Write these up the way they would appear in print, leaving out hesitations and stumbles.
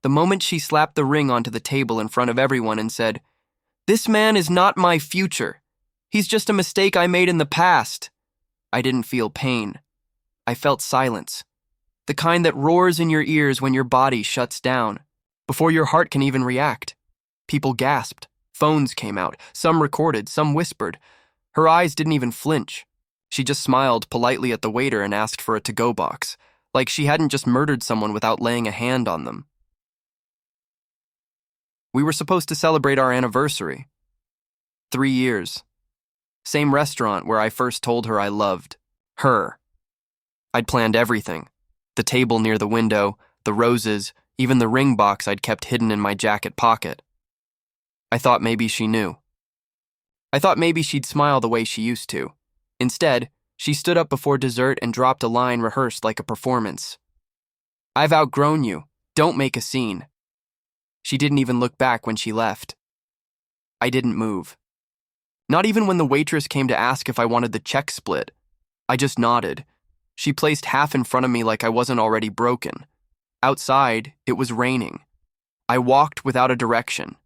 The moment she slapped the ring onto the table in front of everyone and said, "This man is not my future. He's just a mistake I made in the past." I didn't feel pain. I felt silence. The kind that roars in your ears when your body shuts down, before your heart can even react. People gasped. Phones came out. Some recorded, some whispered. Her eyes didn't even flinch. She just smiled politely at the waiter and asked for a to-go box, like she hadn't just murdered someone without laying a hand on them. We were supposed to celebrate our anniversary. 3 years. Same restaurant where I first told her I loved her. I'd planned everything. The table near the window, the roses, even the ring box I'd kept hidden in my jacket pocket. I thought maybe she knew. I thought maybe she'd smile the way she used to. Instead, she stood up before dessert and dropped a line rehearsed like a performance. "I've outgrown you. Don't make a scene." She didn't even look back when she left. I didn't move. Not even when the waitress came to ask if I wanted the check split. I just nodded. She placed half in front of me like I wasn't already broken. Outside, it was raining. I walked without a direction.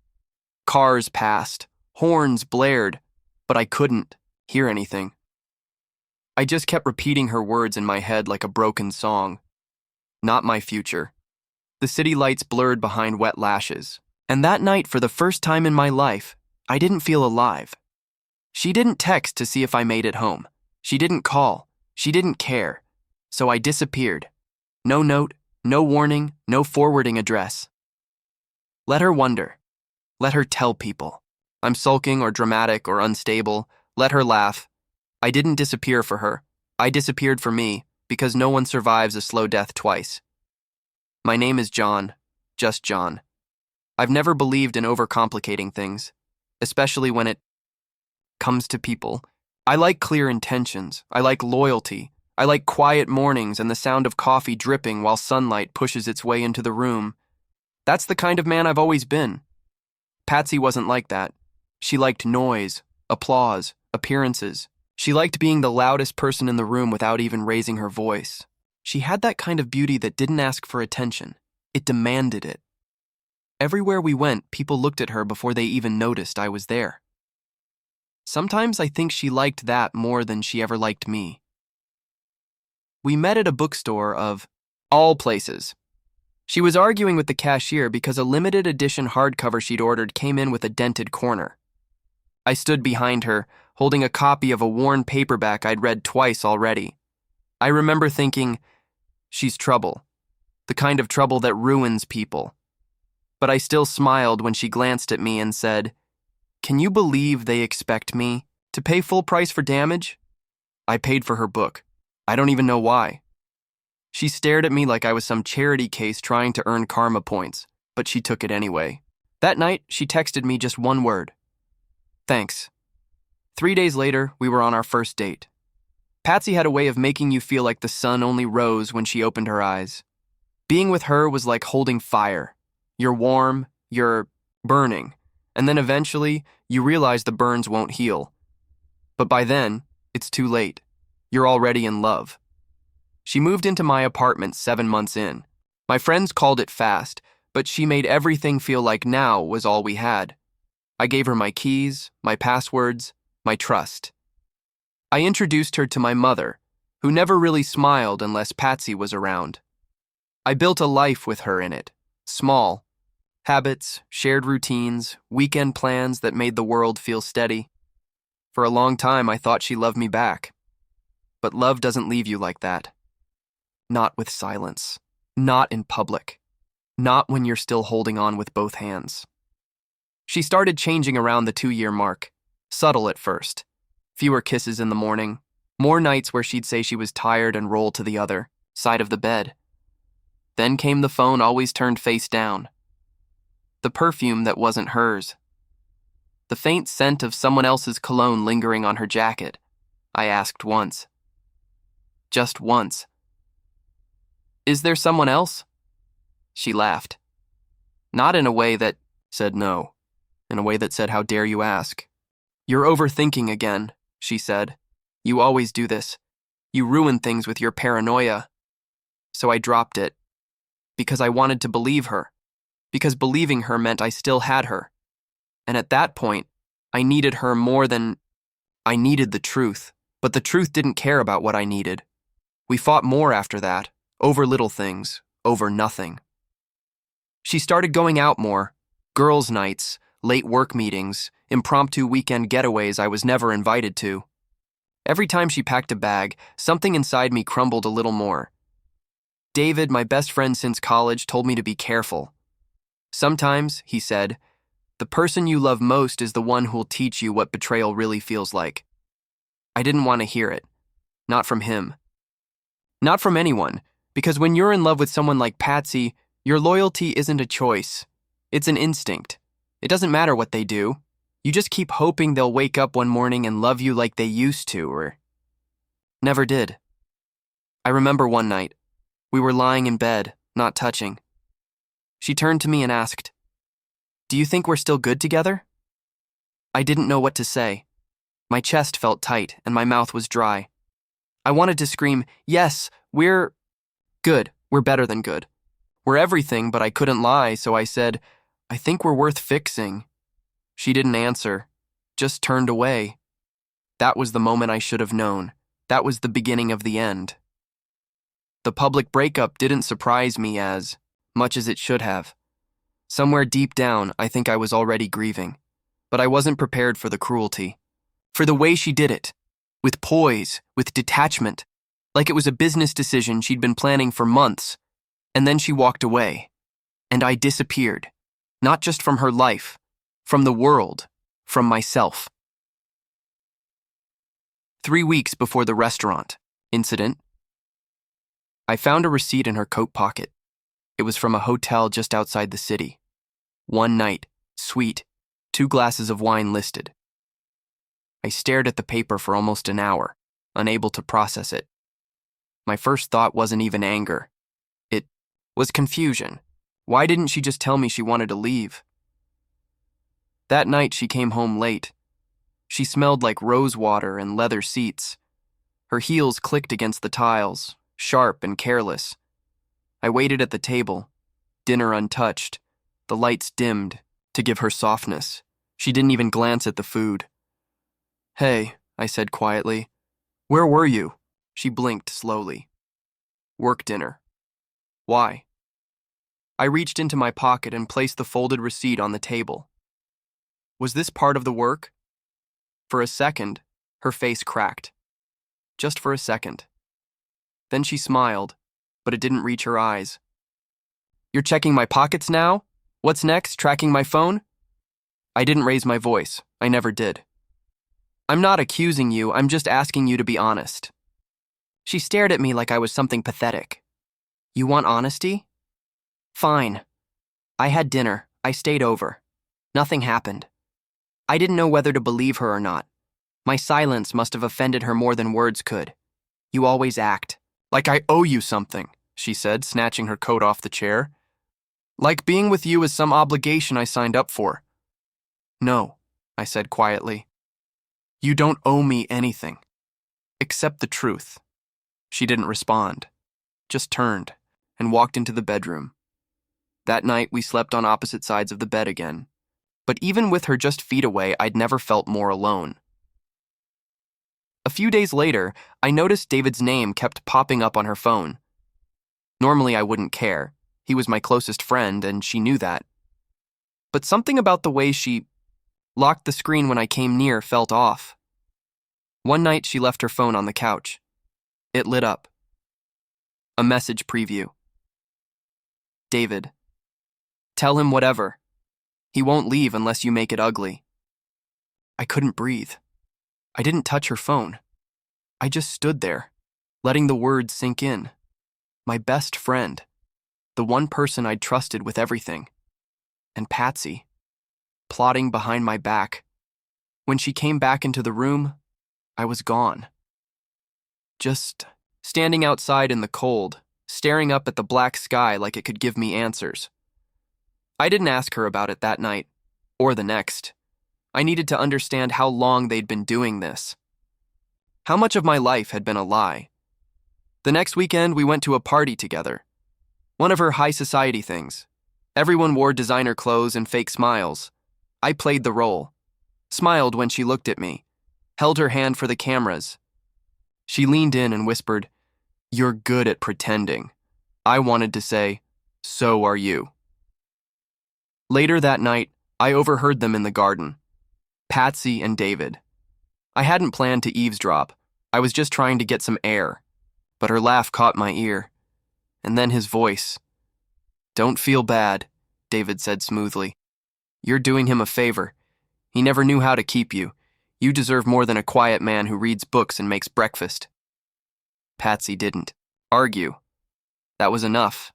Cars passed, horns blared, but I couldn't hear anything. I just kept repeating her words in my head like a broken song. Not my future. The city lights blurred behind wet lashes. And that night, for the first time in my life, I didn't feel alive. She didn't text to see if I made it home. She didn't call. She didn't care. So I disappeared. No note, no warning, no forwarding address. Let her wonder. Let her tell people. I'm sulking or dramatic or unstable. Let her laugh. I didn't disappear for her. I disappeared for me, because no one survives a slow death twice. My name is John. Just John. I've never believed in overcomplicating things, especially when it comes to people. I like clear intentions. I like loyalty. I like quiet mornings and the sound of coffee dripping while sunlight pushes its way into the room. That's the kind of man I've always been. Patsy wasn't like that. She liked noise, applause, appearances. She liked being the loudest person in the room without even raising her voice. She had that kind of beauty that didn't ask for attention. It demanded it. Everywhere we went, people looked at her before they even noticed I was there. Sometimes I think she liked that more than she ever liked me. We met at a bookstore of all places. She was arguing with the cashier because a limited edition hardcover she'd ordered came in with a dented corner. I stood behind her, holding a copy of a worn paperback I'd read twice already. I remember thinking, she's trouble, the kind of trouble that ruins people. But I still smiled when she glanced at me and said, "Can you believe they expect me to pay full price for damage?" I paid for her book. I don't even know why. She stared at me like I was some charity case trying to earn karma points, but she took it anyway. That night, she texted me just one word. "Thanks." 3 days later, we were on our first date. Patsy had a way of making you feel like the sun only rose when she opened her eyes. Being with her was like holding fire. You're warm, you're burning, and then eventually, you realize the burns won't heal. But by then, it's too late. You're already in love. She moved into my apartment 7 months in. My friends called it fast, but she made everything feel like now was all we had. I gave her my keys, my passwords, my trust. I introduced her to my mother, who never really smiled unless Patsy was around. I built a life with her in it, small. Habits, shared routines, weekend plans that made the world feel steady. For a long time, I thought she loved me back. But love doesn't leave you like that. Not with silence. Not in public. Not when you're still holding on with both hands. She started changing around the 2-year mark. Subtle at first. Fewer kisses in the morning. More nights where she'd say she was tired and roll to the other side of the bed. Then came the phone always turned face down. The perfume that wasn't hers. The faint scent of someone else's cologne lingering on her jacket. I asked once. Just once. "Is there someone else?" She laughed. Not in a way that said no. In a way that said, "How dare you ask?" "You're overthinking again," she said. "You always do this. You ruin things with your paranoia." So I dropped it. Because I wanted to believe her. because believing her meant I still had her. And at that point, I needed her more than I needed the truth, but the truth didn't care about what I needed. We fought more after that, over little things, over nothing. She started going out more, girls' nights, late work meetings, impromptu weekend getaways I was never invited to. Every time she packed a bag, something inside me crumbled a little more. David, my best friend since college, told me to be careful. Sometimes, he said, the person you love most is the one who'll teach you what betrayal really feels like. I didn't want to hear it. Not from him. Not from anyone, because when you're in love with someone like Patsy, your loyalty isn't a choice. It's an instinct. It doesn't matter what they do. You just keep hoping they'll wake up one morning and love you like they used to, or never did. I remember one night. We were lying in bed, not touching. She turned to me and asked, "Do you think we're still good together?" I didn't know what to say. My chest felt tight and my mouth was dry. I wanted to scream, "Yes, we're good. We're better than good. We're everything," but I couldn't lie, so I said, "I think we're worth fixing." She didn't answer, just turned away. That was the moment I should have known. That was the beginning of the end. The public breakup didn't surprise me as much as it should have. Somewhere deep down, I think I was already grieving. But I wasn't prepared for the cruelty. For the way she did it. With poise, with detachment. Like it was a business decision she'd been planning for months. And then she walked away. And I disappeared. Not just from her life. From the world. From myself. 3 weeks before the restaurant incident, I found a receipt in her coat pocket. It was from a hotel just outside the city. 1 night, suite, 2 glasses of wine listed. I stared at the paper for almost an hour, unable to process it. My first thought wasn't even anger. It was confusion. Why didn't she just tell me she wanted to leave? That night she came home late. She smelled like rose water and leather seats. Her heels clicked against the tiles, sharp and careless. I waited at the table, dinner untouched, the lights dimmed, to give her softness. She didn't even glance at the food. "Hey," I said quietly. "Where were you?" She blinked slowly. "Work dinner." "Why?" I reached into my pocket and placed the folded receipt on the table. Was this part of the work? For a second, her face cracked. Just for a second. Then she smiled, but it didn't reach her eyes. "You're checking my pockets now? What's next, tracking my phone?" I didn't raise my voice. I never did. "I'm not accusing you, I'm just asking you to be honest." She stared at me like I was something pathetic. "You want honesty? Fine. I had dinner. I stayed over. Nothing happened. I didn't know whether to believe her or not. My silence must have offended her more than words could. You always act like I owe you something," she said, snatching her coat off the chair. "Like being with you is some obligation I signed up for." "No," I said quietly. "You don't owe me anything. Except the truth." She didn't respond, just turned and walked into the bedroom. That night, we slept on opposite sides of the bed again. But even with her just feet away, I'd never felt more alone. A few days later, I noticed David's name kept popping up on her phone. Normally, I wouldn't care. He was my closest friend, and she knew that. But something about the way she locked the screen when I came near felt off. One night, she left her phone on the couch. It lit up. A message preview. "David. Tell him whatever. He won't leave unless you make it ugly." I couldn't breathe. I didn't touch her phone. I just stood there, letting the words sink in. My best friend. The one person I'd trusted with everything. And Patsy. Plotting behind my back. When she came back into the room, I was gone. Just standing outside in the cold, staring up at the black sky like it could give me answers. I didn't ask her about it that night, or the next. I needed to understand how long they'd been doing this. How much of my life had been a lie. The next weekend, we went to a party together. One of her high society things. Everyone wore designer clothes and fake smiles. I played the role. Smiled when she looked at me. Held her hand for the cameras. She leaned in and whispered, "You're good at pretending." I wanted to say, "So are you." Later that night, I overheard them in the garden. Patsy and David. I hadn't planned to eavesdrop. I was just trying to get some air. But her laugh caught my ear. And then his voice. "Don't feel bad," David said smoothly. "You're doing him a favor. He never knew how to keep you. You deserve more than a quiet man who reads books and makes breakfast." Patsy didn't argue. That was enough.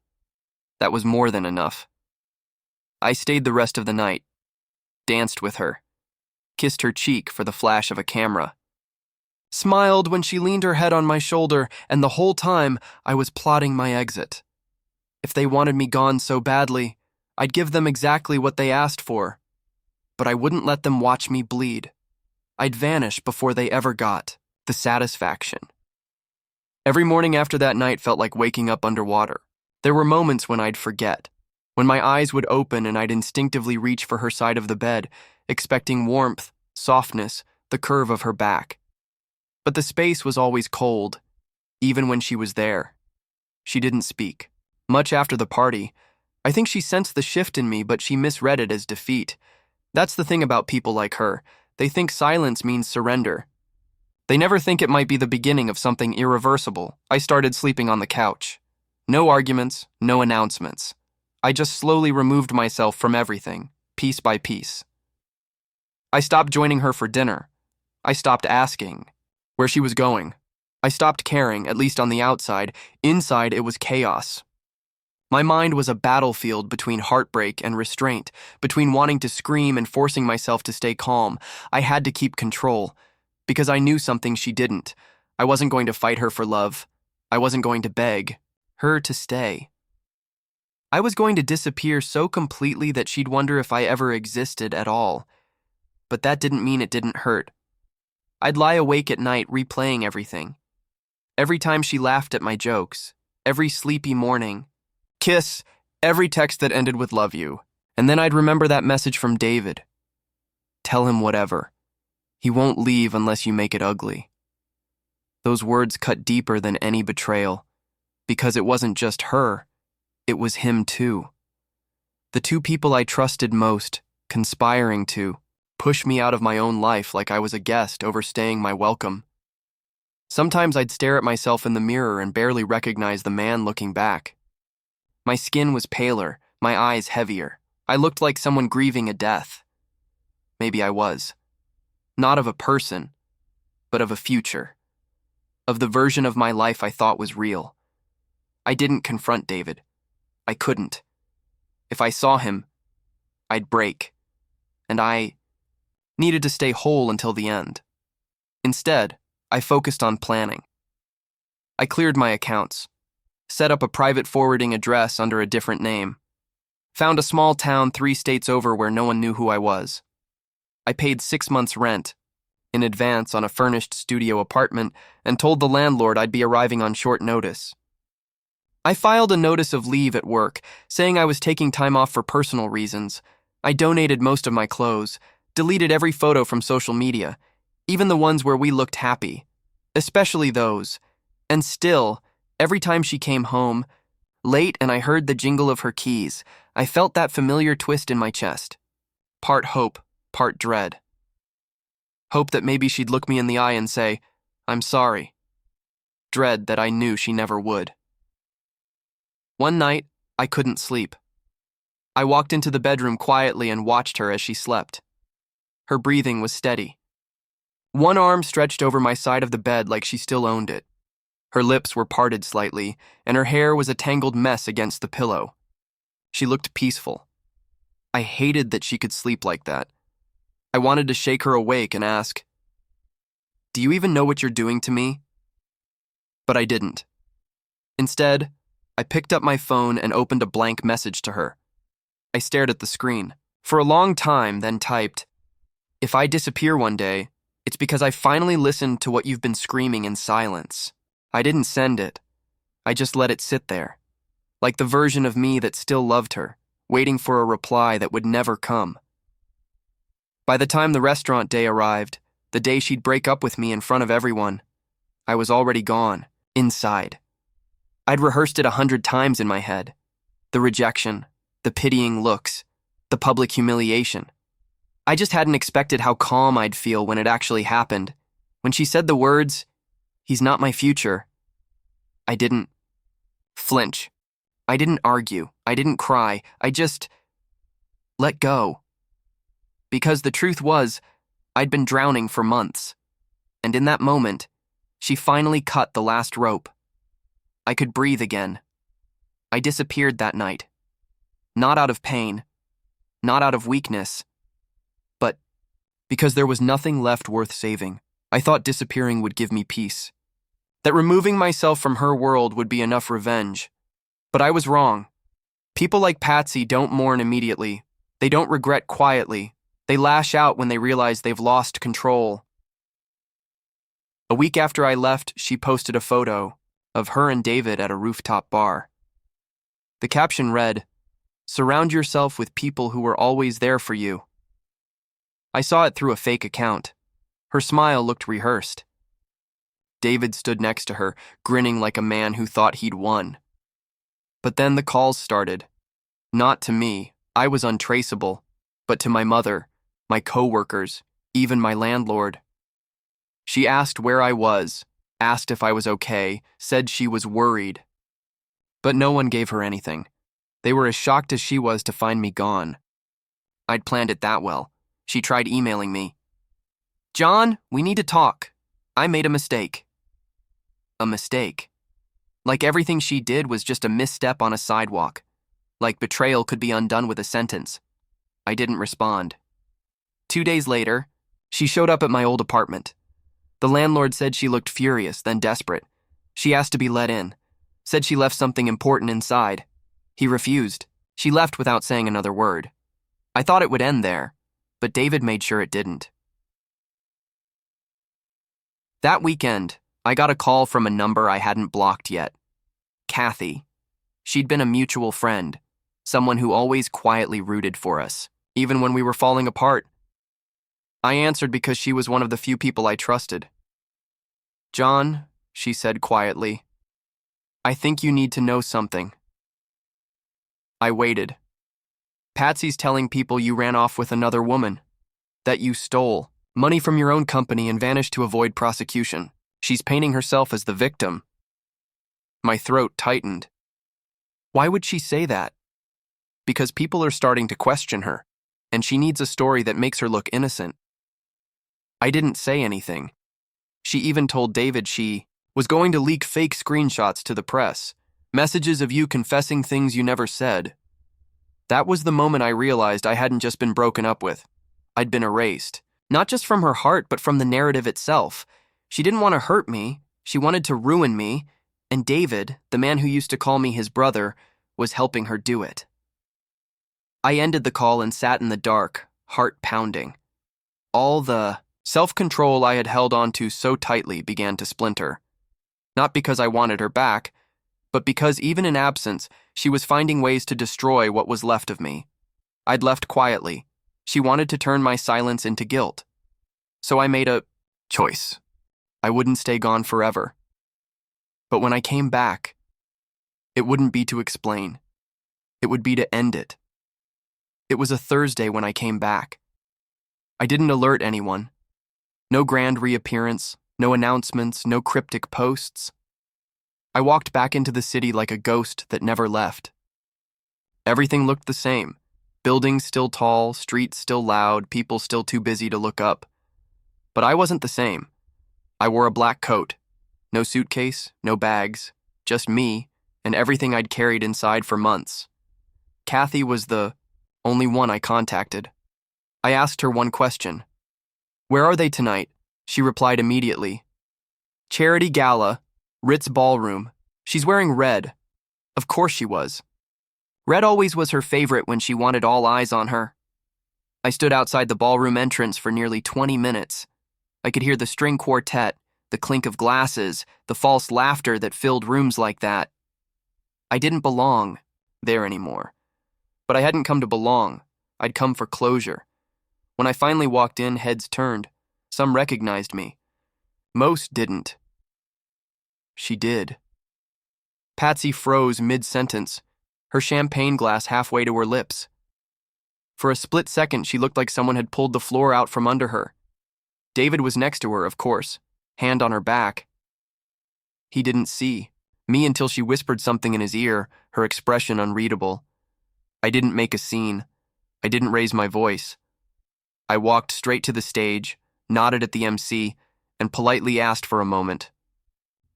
That was more than enough. I stayed the rest of the night, danced with her, kissed her cheek for the flash of a camera, smiled when she leaned her head on my shoulder, and the whole time I was plotting my exit. If they wanted me gone so badly, I'd give them exactly what they asked for. But I wouldn't let them watch me bleed. I'd vanish before they ever got the satisfaction. Every morning after that night felt like waking up underwater. There were moments when I'd forget, when my eyes would open and I'd instinctively reach for her side of the bed, expecting warmth, softness, the curve of her back. But the space was always cold, even when she was there. She didn't speak. Much after the party, I think she sensed the shift in me, but she misread it as defeat. That's the thing about people like her. They think silence means surrender. They never think it might be the beginning of something irreversible. I started sleeping on the couch. No arguments, no announcements. I just slowly removed myself from everything, piece by piece. I stopped joining her for dinner. I stopped asking where she was going. I stopped caring, at least on the outside. Inside, it was chaos. My mind was a battlefield between heartbreak and restraint, between wanting to scream and forcing myself to stay calm. I had to keep control, because I knew something she didn't. I wasn't going to fight her for love. I wasn't going to beg her to stay. I was going to disappear so completely that she'd wonder if I ever existed at all. But that didn't mean it didn't hurt. I'd lie awake at night replaying everything. Every time she laughed at my jokes, every sleepy morning, kiss, every text that ended with "love you." And then I'd remember that message from David. "Tell him whatever. He won't leave unless you make it ugly." Those words cut deeper than any betrayal, because it wasn't just her, it was him too. The two people I trusted most, conspiring to push me out of my own life like I was a guest overstaying my welcome. Sometimes I'd stare at myself in the mirror and barely recognize the man looking back. My skin was paler, my eyes heavier. I looked like someone grieving a death. Maybe I was. Not of a person, but of a future. Of the version of my life I thought was real. I didn't confront David. I couldn't. If I saw him, I'd break. And I needed to stay whole until the end. Instead, I focused on planning. I cleared my accounts, set up a private forwarding address under a different name, found a small town 3 states over where no one knew who I was. I paid 6 months' rent in advance on a furnished studio apartment and told the landlord I'd be arriving on short notice. I filed a notice of leave at work, saying I was taking time off for personal reasons. I donated most of my clothes, deleted every photo from social media, even the ones where we looked happy, especially those. And still, every time she came home, late and I heard the jingle of her keys, I felt that familiar twist in my chest. Part hope, part dread. Hope that maybe she'd look me in the eye and say, "I'm sorry." Dread that I knew she never would. One night, I couldn't sleep. I walked into the bedroom quietly and watched her as she slept. Her breathing was steady. One arm stretched over my side of the bed like she still owned it. Her lips were parted slightly, and her hair was a tangled mess against the pillow. She looked peaceful. I hated that she could sleep like that. I wanted to shake her awake and ask, "Do you even know what you're doing to me?" But I didn't. Instead, I picked up my phone and opened a blank message to her. I stared at the screen for a long time, then typed, "If I disappear one day, it's because I finally listened to what you've been screaming in silence." I didn't send it. I just let it sit there, like the version of me that still loved her, waiting for a reply that would never come. By the time the restaurant day arrived, the day she'd break up with me in front of everyone, I was already gone, inside. I'd rehearsed it 100 times in my head. The rejection, the pitying looks, the public humiliation. I just hadn't expected how calm I'd feel when it actually happened. When she said the words, "He's not my future," I didn't flinch. I didn't argue. I didn't cry. I just let go. Because the truth was, I'd been drowning for months. And in that moment, she finally cut the last rope. I could breathe again. I disappeared that night. Not out of pain, not out of weakness, but because there was nothing left worth saving. I thought disappearing would give me peace. That removing myself from her world would be enough revenge. But I was wrong. People like Patsy don't mourn immediately. They don't regret quietly. They lash out when they realize they've lost control. A week after I left, she posted a photo of her and David at a rooftop bar. The caption read, "Surround yourself with people who are always there for you." I saw it through a fake account. Her smile looked rehearsed. David stood next to her, grinning like a man who thought he'd won. But then the calls started. Not to me, I was untraceable, but to my mother, my co-workers, even my landlord. She asked where I was, asked if I was okay, said she was worried. But no one gave her anything. They were as shocked as she was to find me gone. I'd planned it that well. She tried emailing me. "John, we need to talk. I made a mistake." A mistake. Like everything she did was just a misstep on a sidewalk. Like betrayal could be undone with a sentence. I didn't respond. 2 days later, she showed up at my old apartment. The landlord said she looked furious, then desperate. She asked to be let in. Said she left something important inside. He refused. She left without saying another word. I thought it would end there, but David made sure it didn't. That weekend, I got a call from a number I hadn't blocked yet. Kathy. She'd been a mutual friend, someone who always quietly rooted for us, even when we were falling apart. I answered because she was one of the few people I trusted. "John," she said quietly, "I think you need to know something." I waited. "Patsy's telling people you ran off with another woman, that you stole money from your own company and vanished to avoid prosecution. She's painting herself as the victim." My throat tightened. Why would she say that? Because people are starting to question her, and she needs a story that makes her look innocent. I didn't say anything. She even told David she was going to leak fake screenshots to the press, messages of you confessing things you never said. That was the moment I realized I hadn't just been broken up with. I'd been erased, not just from her heart, but from the narrative itself. She didn't want to hurt me. She wanted to ruin me, and David, the man who used to call me his brother, was helping her do it. I ended the call and sat in the dark, heart pounding. All the self-control I had held onto so tightly began to splinter. Not because I wanted her back, but because even in absence, she was finding ways to destroy what was left of me. I'd left quietly. She wanted to turn my silence into guilt. So I made a choice. I wouldn't stay gone forever. But when I came back, it wouldn't be to explain. It would be to end it. It was a Thursday when I came back. I didn't alert anyone. No grand reappearance, no announcements, no cryptic posts. I walked back into the city like a ghost that never left. Everything looked the same. Buildings still tall, streets still loud, people still too busy to look up. But I wasn't the same. I wore a black coat. No suitcase, no bags, just me and everything I'd carried inside for months. Kathy was the only one I contacted. I asked her one question. "Where are they tonight?" She replied immediately. "Charity Gala, Ritz Ballroom. She's wearing red." Of course she was. Red always was her favorite when she wanted all eyes on her. I stood outside the ballroom entrance for nearly 20 minutes. I could hear the string quartet, the clink of glasses, the false laughter that filled rooms like that. I didn't belong there anymore. But I hadn't come to belong. I'd come for closure. When I finally walked in, heads turned. Some recognized me. Most didn't. She did. Patsy froze mid-sentence, her champagne glass halfway to her lips. For a split second, she looked like someone had pulled the floor out from under her. David was next to her, of course, hand on her back. He didn't see me until she whispered something in his ear, her expression unreadable. I didn't make a scene. I didn't raise my voice. I walked straight to the stage, nodded at the MC, and politely asked for a moment.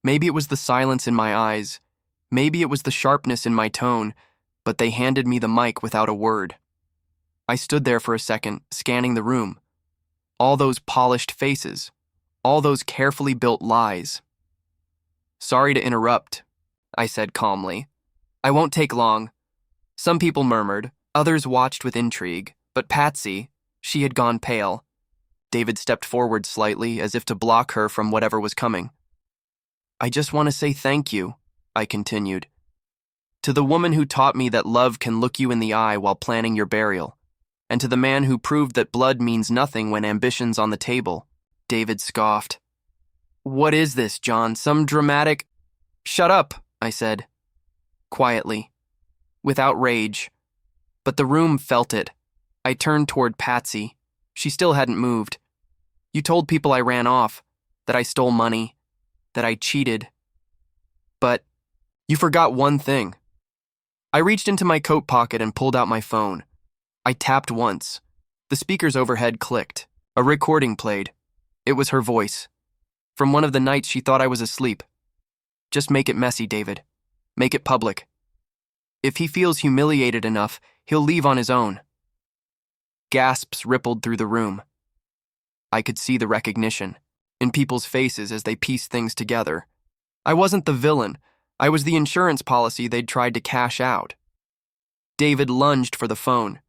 Maybe it was the silence in my eyes. Maybe it was the sharpness in my tone, but they handed me the mic without a word. I stood there for a second, scanning the room. All those polished faces, all those carefully built lies. "Sorry to interrupt," I said calmly. "I won't take long." Some people murmured, others watched with intrigue, but Patsy, she had gone pale. David stepped forward slightly, as if to block her from whatever was coming. "I just want to say thank you," I continued. "To the woman who taught me that love can look you in the eye while planning your burial, and to the man who proved that blood means nothing when ambition's on the table." David scoffed. "What is this, John? Some dramatic—" "Shut up," I said, quietly, without rage. But the room felt it. I turned toward Patsy. She still hadn't moved. "You told people I ran off, that I stole money, that I cheated. But you forgot one thing." I reached into my coat pocket and pulled out my phone. I tapped once. The speakers overhead clicked. A recording played. It was her voice. From one of the nights she thought I was asleep. "Just make it messy, David. Make it public. If he feels humiliated enough, he'll leave on his own." Gasps rippled through the room. I could see the recognition in people's faces as they pieced things together. I wasn't the villain. I was the insurance policy they'd tried to cash out. David lunged for the phone.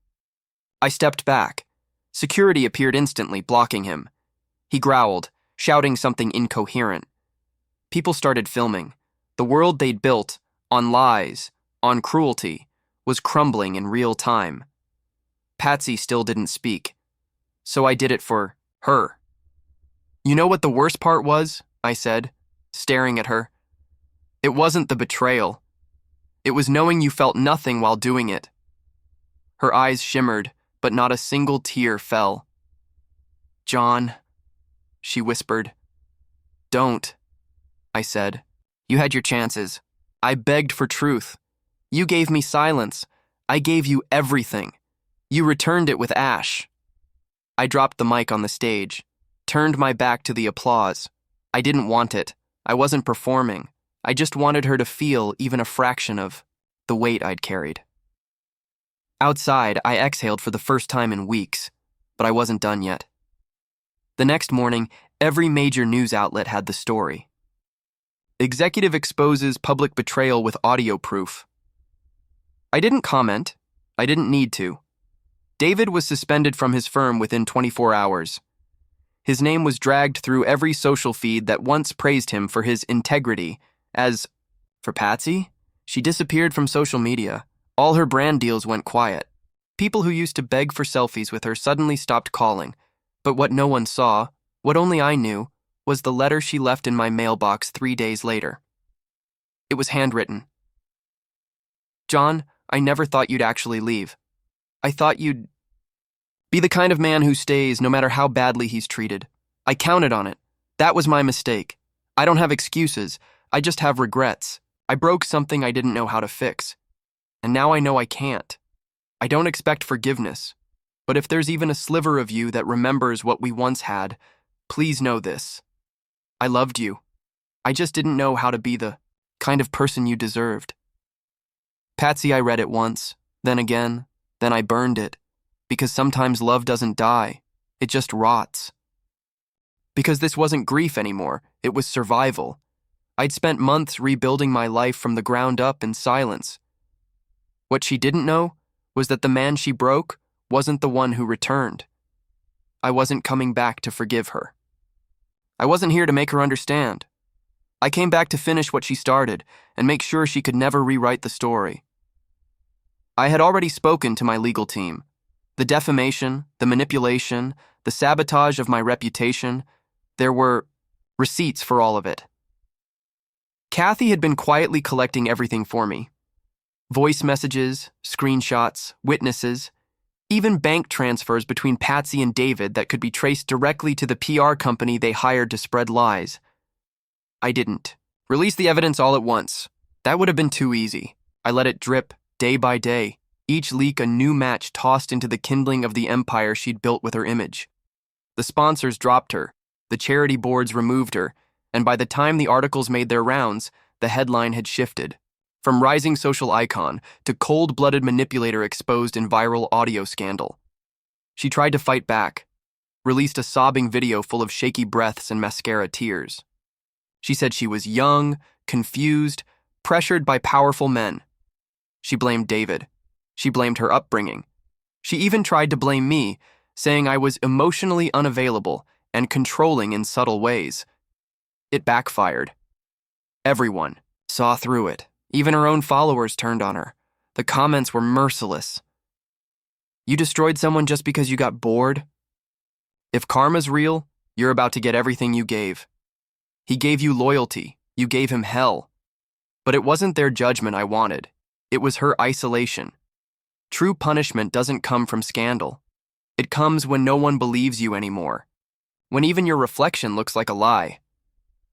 I stepped back. Security appeared instantly, blocking him. He growled, shouting something incoherent. People started filming. The world they'd built, on lies, on cruelty, was crumbling in real time. Patsy still didn't speak, so I did it for her. "You know what the worst part was?" I said, staring at her. "It wasn't the betrayal. It was knowing you felt nothing while doing it." Her eyes shimmered, but not a single tear fell. "John," she whispered. "Don't," I said. "You had your chances. I begged for truth. You gave me silence. I gave you everything. You returned it with ash." I dropped the mic on the stage, turned my back to the applause. I didn't want it. I wasn't performing. I just wanted her to feel even a fraction of the weight I'd carried. Outside, I exhaled for the first time in weeks, but I wasn't done yet. The next morning, every major news outlet had the story. Executive exposes public betrayal with audio proof. I didn't comment. I didn't need to. David was suspended from his firm within 24 hours. His name was dragged through every social feed that once praised him for his integrity. As for Patsy, she disappeared from social media. All her brand deals went quiet. People who used to beg for selfies with her suddenly stopped calling. But what no one saw, what only I knew, was the letter she left in my mailbox 3 days later. It was handwritten. "John, I never thought you'd actually leave. I thought you'd be the kind of man who stays no matter how badly he's treated. I counted on it. That was my mistake. I don't have excuses. I just have regrets. I broke something I didn't know how to fix. And now I know I can't. I don't expect forgiveness. But if there's even a sliver of you that remembers what we once had, please know this. I loved you. I just didn't know how to be the kind of person you deserved." Patsy, I read it once, then again, then I burned it. Because sometimes love doesn't die. It just rots. Because this wasn't grief anymore. It was survival. I'd spent months rebuilding my life from the ground up in silence. What she didn't know was that the man she broke wasn't the one who returned. I wasn't coming back to forgive her. I wasn't here to make her understand. I came back to finish what she started and make sure she could never rewrite the story. I had already spoken to my legal team. The defamation, the manipulation, the sabotage of my reputation, there were receipts for all of it. Kathy had been quietly collecting everything for me. Voice messages, screenshots, witnesses, even bank transfers between Patsy and David that could be traced directly to the PR company they hired to spread lies. I didn't release the evidence all at once. That would have been too easy. I let it drip, day by day, each leak a new match tossed into the kindling of the empire she'd built with her image. The sponsors dropped her, the charity boards removed her, and by the time the articles made their rounds, the headline had shifted. From rising social icon to cold-blooded manipulator exposed in viral audio scandal. She tried to fight back, released a sobbing video full of shaky breaths and mascara tears. She said she was young, confused, pressured by powerful men. She blamed David. She blamed her upbringing. She even tried to blame me, saying I was emotionally unavailable and controlling in subtle ways. It backfired. Everyone saw through it. Even her own followers turned on her. The comments were merciless. You destroyed someone just because you got bored? If karma's real, you're about to get everything you gave. He gave you loyalty. You gave him hell. But it wasn't their judgment I wanted. It was her isolation. True punishment doesn't come from scandal. It comes when no one believes you anymore. When even your reflection looks like a lie.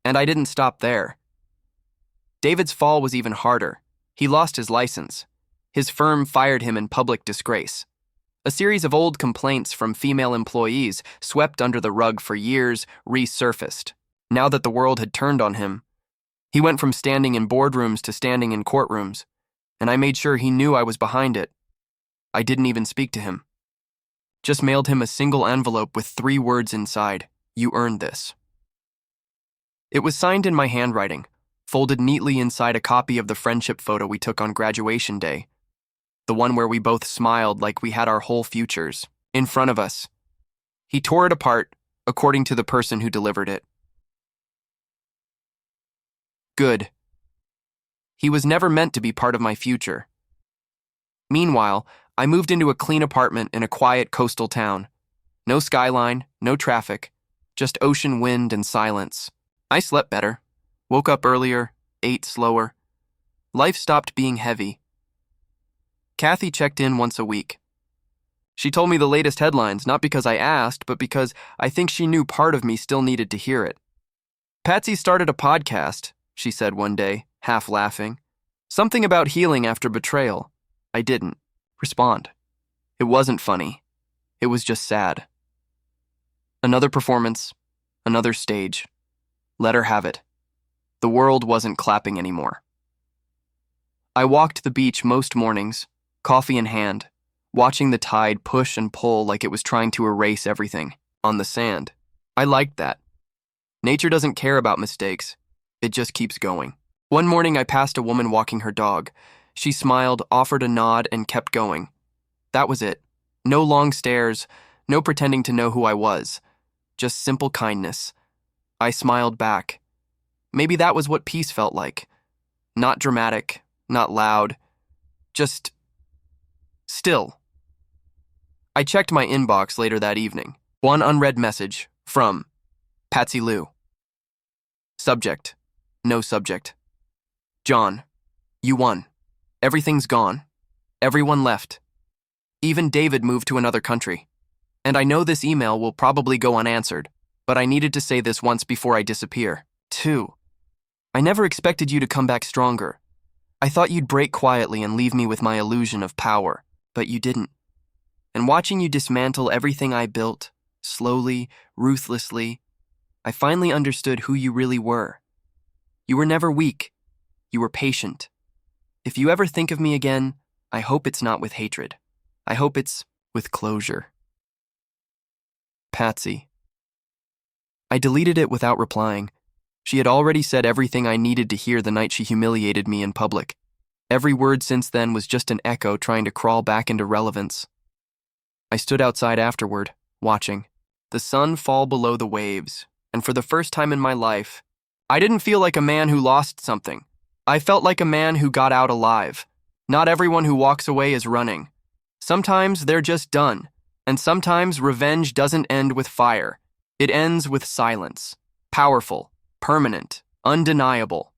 And I didn't stop there. David's fall was even harder. He lost his license. His firm fired him in public disgrace. A series of old complaints from female employees swept under the rug for years resurfaced. Now that the world had turned on him, he went from standing in boardrooms to standing in courtrooms, and I made sure he knew I was behind it. I didn't even speak to him. Just mailed him a single envelope with 3 words inside: "You earned this." It was signed in my handwriting, folded neatly inside a copy of the friendship photo we took on graduation day. The one where we both smiled like we had our whole futures in front of us. He tore it apart, according to the person who delivered it. Good. He was never meant to be part of my future. Meanwhile, I moved into a clean apartment in a quiet coastal town. No skyline, no traffic, just ocean wind and silence. I slept better. Woke up earlier, ate slower. Life stopped being heavy. Kathy checked in once a week. She told me the latest headlines, not because I asked, but because I think she knew part of me still needed to hear it. "Patsy started a podcast," she said one day, half laughing. "Something about healing after betrayal." I didn't respond. It wasn't funny. It was just sad. Another performance, another stage. Let her have it. The world wasn't clapping anymore. I walked the beach most mornings, coffee in hand, watching the tide push and pull like it was trying to erase everything on the sand. I liked that. Nature doesn't care about mistakes. It just keeps going. One morning I passed a woman walking her dog. She smiled, offered a nod, and kept going. That was it. No long stares, no pretending to know who I was. Just simple kindness. I smiled back. Maybe that was what peace felt like. Not dramatic, not loud, just still. I checked my inbox later that evening. One unread message from Patsy Lou. Subject, no subject. John, you won. Everything's gone. Everyone left. Even David moved to another country. And I know this email will probably go unanswered, but I needed to say this once before I disappear. 2. I never expected you to come back stronger. I thought you'd break quietly and leave me with my illusion of power, but you didn't. And watching you dismantle everything I built, slowly, ruthlessly, I finally understood who you really were. You were never weak. You were patient. If you ever think of me again, I hope it's not with hatred. I hope it's with closure. Patsy. I deleted it without replying. She had already said everything I needed to hear the night she humiliated me in public. Every word since then was just an echo trying to crawl back into relevance. I stood outside afterward, watching the sun fall below the waves, and for the first time in my life, I didn't feel like a man who lost something. I felt like a man who got out alive. Not everyone who walks away is running. Sometimes they're just done, and sometimes revenge doesn't end with fire. It ends with silence. Powerful, permanent, undeniable.